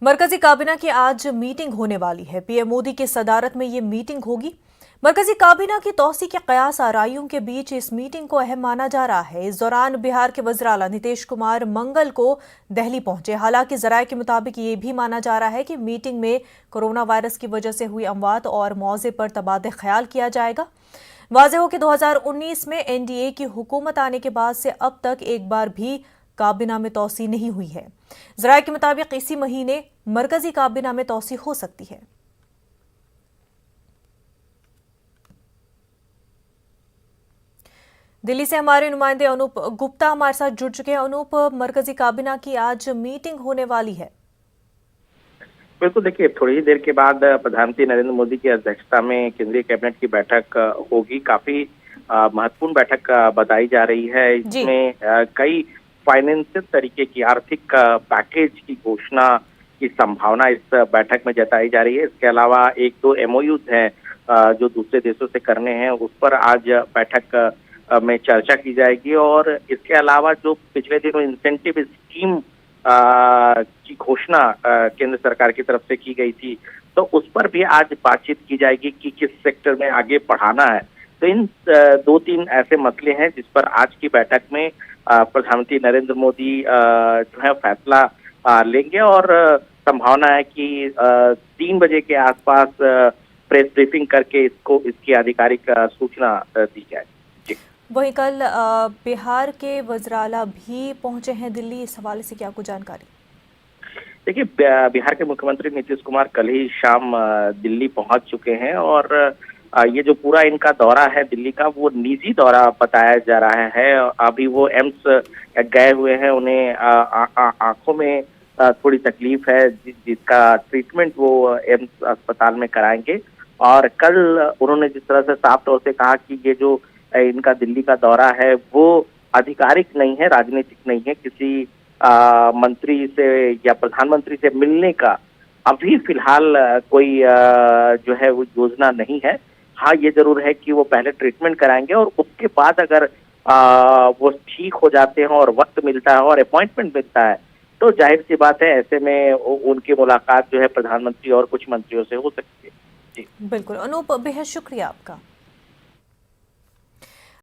मरकजी काबीना की आज मीटिंग होने वाली है। पीएम मोदी की सदारत में ये मीटिंग होगी। मरकजी काबीना की तौसी के कयास आराइयों के बीच इस मीटिंग को अहम माना जा रहा है। इस दौरान बिहार के वज़ीर आला नीतीश कुमार मंगल को दिल्ली पहुंचे। हालांकि जराये के मुताबिक ये भी माना जा रहा है कि मीटिंग में कोरोना वायरस की वजह से हुई अमवात और मौजे पर तबादला ख्याल किया जाएगा। वाज़ेह हो कि 2019 में एनडीए की हुकूमत आने के बाद से अब तक एक बार भी काबीना में तौसी नहीं हुई है। जराये के मुताबिक इसी महीने मरकजी काबीना में तौसी हो सकती है। दिल्ली से हमारे नुमाइंदे अनूप गुप्ता हमारे साथ जुड़ चुके हैं। अनूप, मरकजी काबीना की आज मीटिंग होने वाली है। बिल्कुल, देखिए थोड़ी ही देर के बाद प्रधानमंत्री नरेंद्र मोदी की अध्यक्षता में केंद्रीय कैबिनेट की बैठक होगी। काफी महत्वपूर्ण बैठक बताई जा रही है। इसमें कई फाइनेंशियल तरीके की आर्थिक पैकेज की घोषणा की संभावना इस बैठक में जताई जा रही है। इसके अलावा एक दो एमओयूज हैं जो दूसरे देशों से करने हैं, उस पर आज बैठक में चर्चा की जाएगी। और इसके अलावा जो पिछले दिनों इंसेंटिव स्कीम की घोषणा केंद्र सरकार की तरफ से की गई थी, तो उस पर भी आज बातचीत की जाएगी कि किस सेक्टर में आगे बढ़ाना है। तो इन दो तीन ऐसे मसले हैं जिस पर आज की बैठक में प्रधानमंत्री नरेंद्र मोदी जो है फैसला लेंगे। और संभावना है कि 3 बजे के आसपास प्रेस ब्रीफिंग करके इसकी आधिकारिक सूचना दी जाए। वहीं कल बिहार के वज़ीर आला भी पहुंचे हैं दिल्ली। इस हवाले से क्या कुछ जानकारी? देखिए, बिहार के मुख्यमंत्री नीतीश कुमार कल ही शाम दिल्ली पहुंच चुके हैं। और ये जो पूरा इनका दौरा है दिल्ली का, वो निजी दौरा बताया जा रहा है। अभी वो एम्स गए हुए हैं। उन्हें आंखों में थोड़ी तकलीफ है, जिसका ट्रीटमेंट वो एम्स अस्पताल में कराएंगे। और कल उन्होंने जिस तरह से साफ तौर से कहा कि ये जो इनका दिल्ली का दौरा है वो आधिकारिक नहीं है, राजनीतिक नहीं है, किसी मंत्री से या प्रधानमंत्री से मिलने का अभी फिलहाल कोई जो है वो योजना नहीं है। हाँ, ये जरूर है कि वो पहले ट्रीटमेंट कराएंगे और उसके बाद अगर वो ठीक हो जाते हैं और वक्त मिलता है और अपॉइंटमेंट मिलता है, तो जाहिर सी बात है ऐसे में उनकी मुलाकात जो है प्रधानमंत्री और कुछ मंत्रियों से हो सकती है। जी बिल्कुल अनूप, बेहद शुक्रिया आपका।